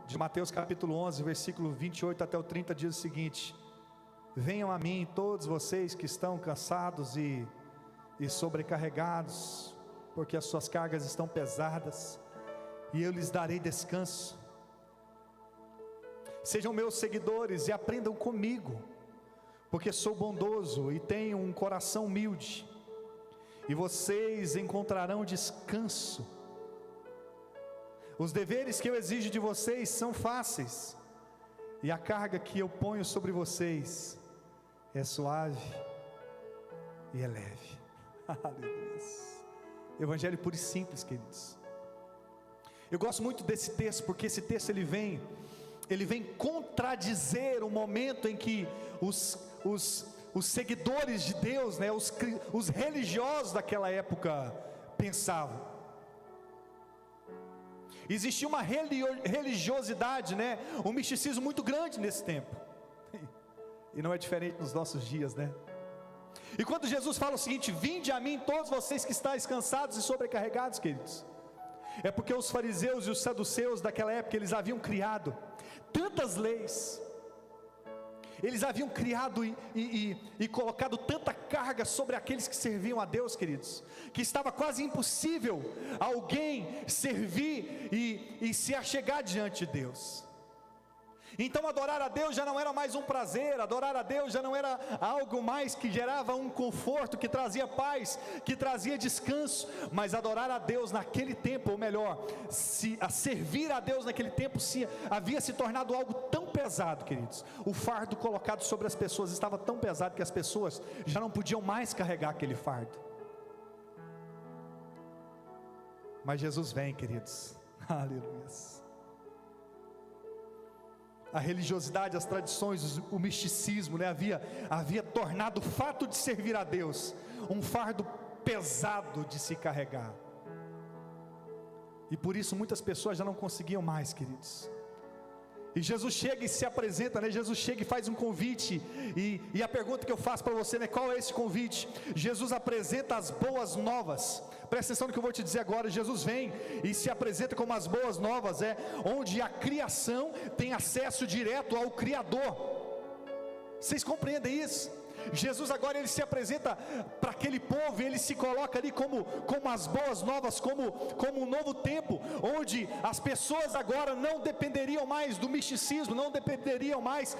de Mateus capítulo 11, versículo 28 até o 30 diz o seguinte: venham a mim todos vocês que estão cansados e sobrecarregados, porque as suas cargas estão pesadas, e eu lhes darei descanso. Sejam meus seguidores e aprendam comigo, porque sou bondoso e tenho um coração humilde, e vocês encontrarão descanso. Os deveres que eu exijo de vocês são fáceis, e a carga que eu ponho sobre vocês é suave e é leve. Aleluia. Evangelho puro e simples, queridos. Eu gosto muito desse texto, porque esse texto ele vem contradizer o momento em que os seguidores de Deus, né, os religiosos daquela época pensavam. Existia uma religiosidade, né, um misticismo muito grande nesse tempo, e não é diferente nos nossos dias, né? E quando Jesus fala o seguinte: vinde a mim todos vocês que estáis cansados e sobrecarregados, queridos, é porque os fariseus e os saduceus daquela época, eles haviam criado tantas leis, eles haviam criado e colocado tanta carga sobre aqueles que serviam a Deus, queridos, que estava quase impossível alguém servir e se achegar diante de Deus. Então adorar a Deus já não era mais um prazer, adorar a Deus já não era algo mais que gerava um conforto, que trazia paz, que trazia descanso, mas adorar a Deus naquele tempo, ou melhor, a servir a Deus naquele tempo, havia se tornado algo tão pesado, queridos. O fardo colocado sobre as pessoas estava tão pesado que as pessoas já não podiam mais carregar aquele fardo. Mas Jesus vem, queridos, aleluia. A religiosidade, as tradições, o misticismo, né, havia tornado o fato de servir a Deus um fardo pesado de se carregar, e por isso muitas pessoas já não conseguiam mais, queridos. E Jesus chega e se apresenta, né? Jesus chega e faz um convite, e a pergunta que eu faço para você, né? Qual é esse convite? Jesus apresenta as boas novas. Presta atenção no que eu vou te dizer agora. Jesus vem e se apresenta como as boas novas, onde a criação tem acesso direto ao Criador. Vocês compreendem isso? Jesus agora ele se apresenta para aquele povo, e ele se coloca ali como as boas novas, como um novo tempo, onde as pessoas agora não dependeriam mais do misticismo, não dependeriam mais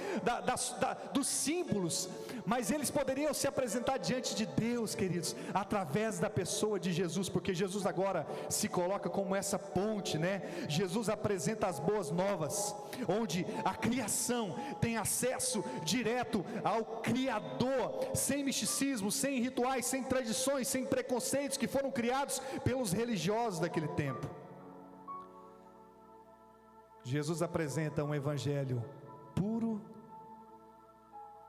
dos símbolos, mas eles poderiam se apresentar diante de Deus, queridos, através da pessoa de Jesus, porque Jesus agora se coloca como essa ponte, né? Jesus apresenta as boas novas, onde a criação tem acesso direto ao Criador, sem misticismo, sem rituais, sem tradições, sem preconceitos que foram criados pelos religiosos daquele tempo. Jesus apresenta um evangelho puro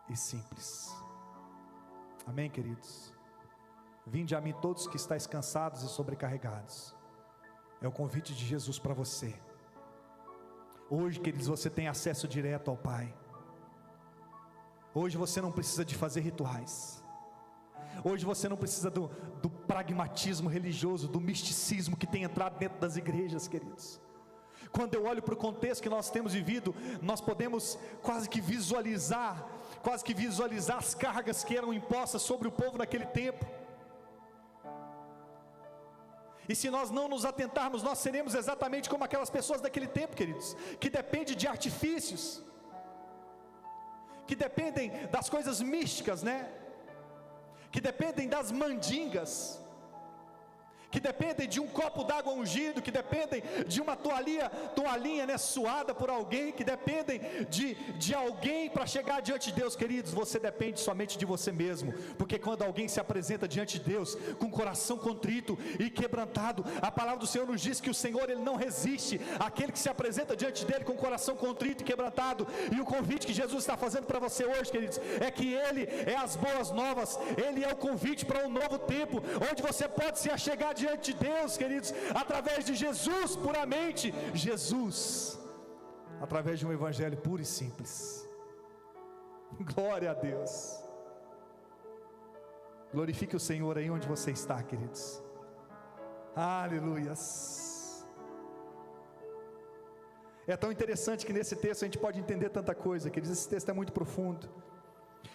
e simples. Amém, queridos? Vinde a mim todos que estáis cansados e sobrecarregados. É o convite de Jesus para você. Hoje, queridos, você tem acesso direto ao Pai. Hoje você não precisa de fazer rituais. Hoje você não precisa do pragmatismo religioso, do misticismo que tem entrado dentro das igrejas, queridos. Quando eu olho para o contexto que nós temos vivido, nós podemos quase que visualizar as cargas que eram impostas sobre o povo naquele tempo. E se nós não nos atentarmos, nós seremos exatamente como aquelas pessoas daquele tempo, queridos, que dependem de artifícios, que dependem das coisas místicas, né? Que dependem das mandingas, que dependem de um copo d'água ungido, que dependem de uma toalhinha, né, suada por alguém, que dependem de alguém para chegar diante de Deus. Queridos, você depende somente de você mesmo, porque quando alguém se apresenta diante de Deus com coração contrito e quebrantado, a palavra do Senhor nos diz que o Senhor ele não resiste àquele que se apresenta diante dele com coração contrito e quebrantado. E o convite que Jesus está fazendo para você hoje, queridos, é que Ele é as boas novas, Ele é o convite para um novo tempo, onde você pode se achegar diante de Deus, queridos, através de Jesus, puramente Jesus, através de um evangelho puro e simples. Glória a Deus. Glorifique o Senhor aí onde você está, queridos. Aleluias. É tão interessante que nesse texto a gente pode entender tanta coisa, queridos, esse texto é muito profundo.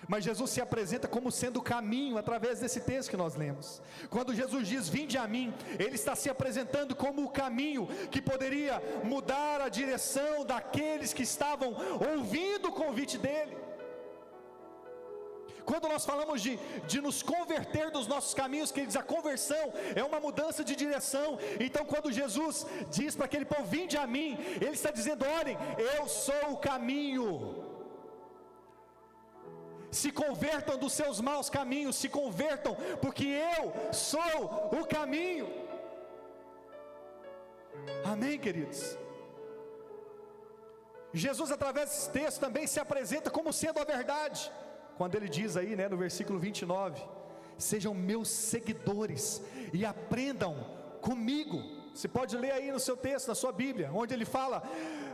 Mas Jesus se apresenta como sendo o caminho através desse texto que nós lemos. Quando Jesus diz: vinde a mim, Ele está se apresentando como o caminho que poderia mudar a direção daqueles que estavam ouvindo o convite dEle. Quando nós falamos de nos converter dos nossos caminhos, queridos, a conversão é uma mudança de direção. Então quando Jesus diz para aquele povo: vinde a mim, Ele está dizendo: olhem, eu sou o caminho. Se convertam dos seus maus caminhos, se convertam, porque eu sou o caminho. Amém, queridos? Jesus, através desse texto, também se apresenta como sendo a verdade, quando Ele diz aí, no versículo 29, sejam meus seguidores e aprendam comigo. Você pode ler aí no seu texto, na sua Bíblia, onde Ele fala: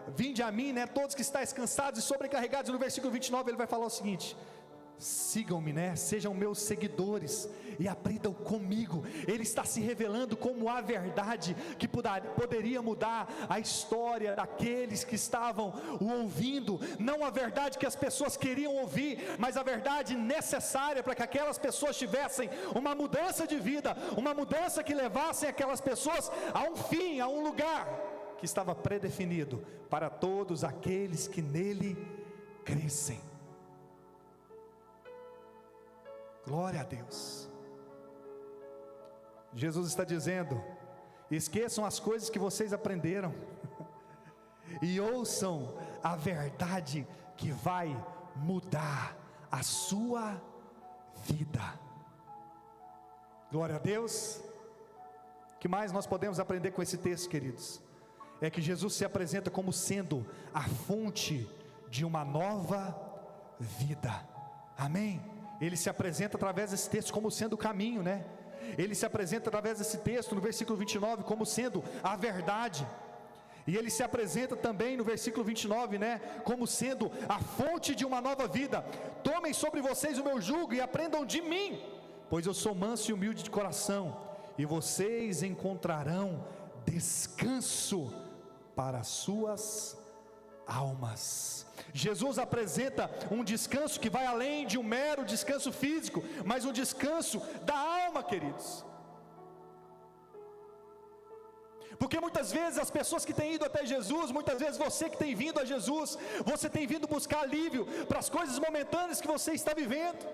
vinde a mim, todos que estáis cansados e sobrecarregados. No versículo 29 Ele vai falar o seguinte: sigam-me, sejam meus seguidores e aprendam comigo. Ele está se revelando como a verdade que poderia mudar a história daqueles que estavam o ouvindo. Não a verdade que as pessoas queriam ouvir, mas a verdade necessária para que aquelas pessoas tivessem uma mudança de vida, uma mudança que levassem aquelas pessoas a um fim, a um lugar que estava predefinido para todos aqueles que nele crescem. Glória a Deus. Jesus está dizendo: esqueçam as coisas que vocês aprenderam e ouçam a verdade que vai mudar a sua vida. Glória a Deus. O que mais nós podemos aprender com esse texto, queridos? É que Jesus se apresenta como sendo a fonte de uma nova vida. Amém? Ele se apresenta através desse texto como sendo o caminho, Ele se apresenta através desse texto, no versículo 29, como sendo a verdade. E Ele se apresenta também no versículo 29, como sendo a fonte de uma nova vida. Tomem sobre vocês o meu jugo e aprendam de mim, pois eu sou manso e humilde de coração, e vocês encontrarão descanso para as suas almas. Jesus apresenta um descanso que vai além de um mero descanso físico, mas um descanso da alma, queridos. Porque muitas vezes as pessoas que têm ido até Jesus, muitas vezes você que tem vindo a Jesus, você tem vindo buscar alívio para as coisas momentâneas que você está vivendo.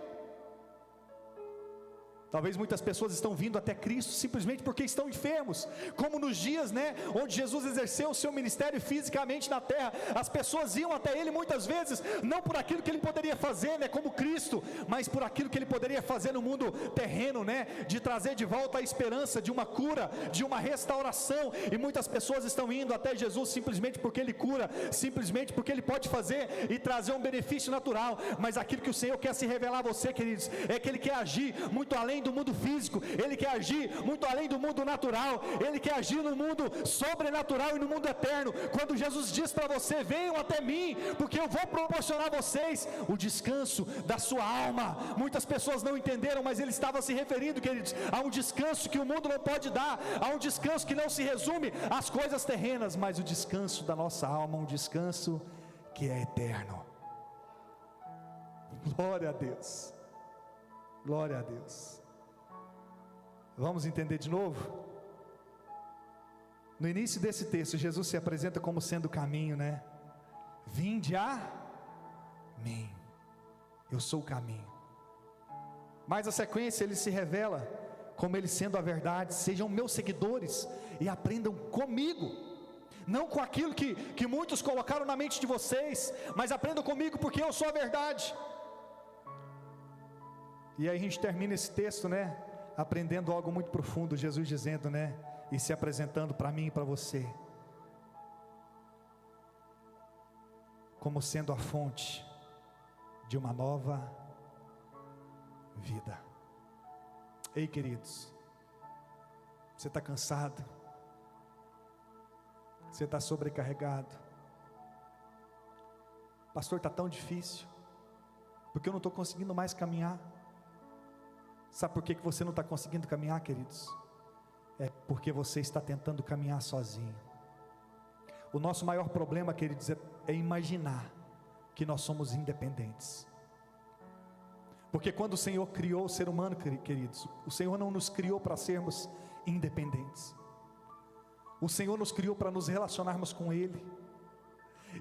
Talvez muitas pessoas estão vindo até Cristo simplesmente porque estão enfermos, como nos dias, onde Jesus exerceu o seu ministério fisicamente na terra. As pessoas iam até Ele muitas vezes, não por aquilo que Ele poderia fazer, como Cristo, mas por aquilo que Ele poderia fazer no mundo terreno, de trazer de volta a esperança de uma cura, de uma restauração. E muitas pessoas estão indo até Jesus simplesmente porque Ele cura, simplesmente porque Ele pode fazer e trazer um benefício natural. Mas aquilo que o Senhor quer se revelar a você, queridos, é que Ele quer agir muito além do mundo físico. Ele quer agir muito além do mundo natural. Ele quer agir no mundo sobrenatural e no mundo eterno. Quando Jesus diz para você: venham até mim, porque eu vou proporcionar a vocês o descanso da sua alma. Muitas pessoas não entenderam, mas Ele estava se referindo, queridos, a um descanso que o mundo não pode dar, a um descanso que não se resume às coisas terrenas, mas o descanso da nossa alma, um descanso que é eterno. Glória a Deus. Glória a Deus. Vamos entender de novo? No início desse texto, Jesus se apresenta como sendo o caminho, vinde a mim, eu sou o caminho. Mas a sequência Ele se revela como Ele sendo a verdade. Sejam meus seguidores e aprendam comigo, não com aquilo que muitos colocaram na mente de vocês, mas aprendam comigo, porque eu sou a verdade. E aí a gente termina esse texto, aprendendo algo muito profundo. Jesus dizendo, e se apresentando para mim e para você, como sendo a fonte de uma nova vida. Ei, queridos, você está cansado? Você está sobrecarregado? Pastor, está tão difícil, porque eu não estou conseguindo mais caminhar. Sabe por que você não está conseguindo caminhar, queridos? É porque você está tentando caminhar sozinho. O nosso maior problema, queridos, é imaginar que nós somos independentes. Porque quando o Senhor criou o ser humano, queridos, o Senhor não nos criou para sermos independentes. O Senhor nos criou para nos relacionarmos com Ele,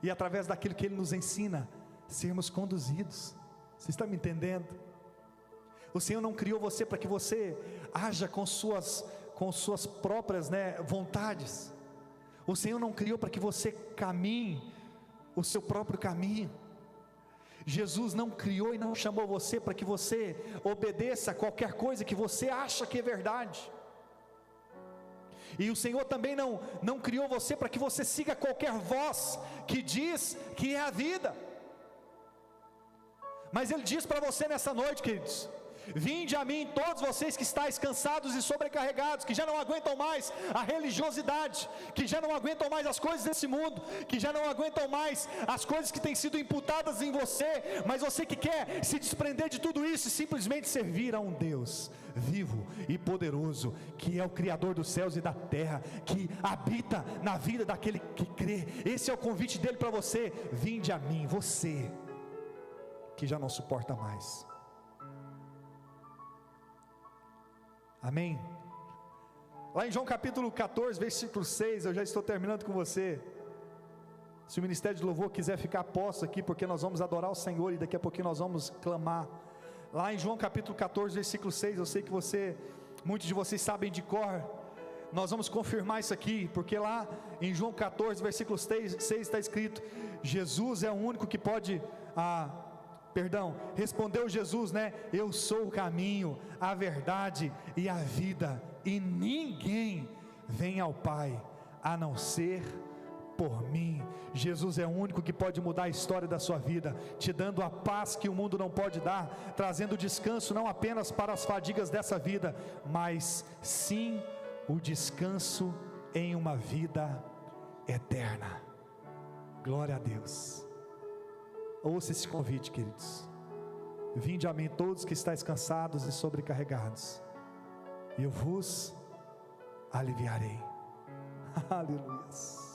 e através daquilo que Ele nos ensina, sermos conduzidos. Você está me entendendo? O Senhor não criou você para que você haja com suas próprias vontades. O Senhor não criou para que você caminhe o seu próprio caminho. Jesus não criou e não chamou você para que você obedeça a qualquer coisa que você acha que é verdade. E o Senhor também não criou você para que você siga qualquer voz que diz que é a vida. Mas Ele diz para você nessa noite, queridos: vinde a mim todos vocês que estáis cansados e sobrecarregados, que já não aguentam mais a religiosidade, que já não aguentam mais as coisas desse mundo, que já não aguentam mais as coisas que têm sido imputadas em você, mas você que quer se desprender de tudo isso e simplesmente servir a um Deus vivo e poderoso, que é o Criador dos céus e da terra, que habita na vida daquele que crê. Esse é o convite dele para você: vinde a mim, você que já não suporta mais. Amém? Lá em João capítulo 14, versículo 6, eu já estou terminando com você. Se o ministério de louvor quiser ficar posto aqui, porque nós vamos adorar o Senhor e daqui a pouquinho nós vamos clamar. Lá em João capítulo 14, versículo 6, eu sei que muitos de vocês sabem de cor. Nós vamos confirmar isso aqui, porque lá em João 14, versículo 6 está escrito: Jesus é o único que pode... respondeu Jesus, eu sou o caminho, a verdade e a vida, e ninguém vem ao Pai a não ser por mim. Jesus é o único que pode mudar a história da sua vida, te dando a paz que o mundo não pode dar, trazendo descanso não apenas para as fadigas dessa vida, mas sim o descanso em uma vida eterna. Glória a Deus. Ouça esse convite, queridos: vinde a mim todos que estáis cansados e sobrecarregados, e eu vos aliviarei. Aleluia.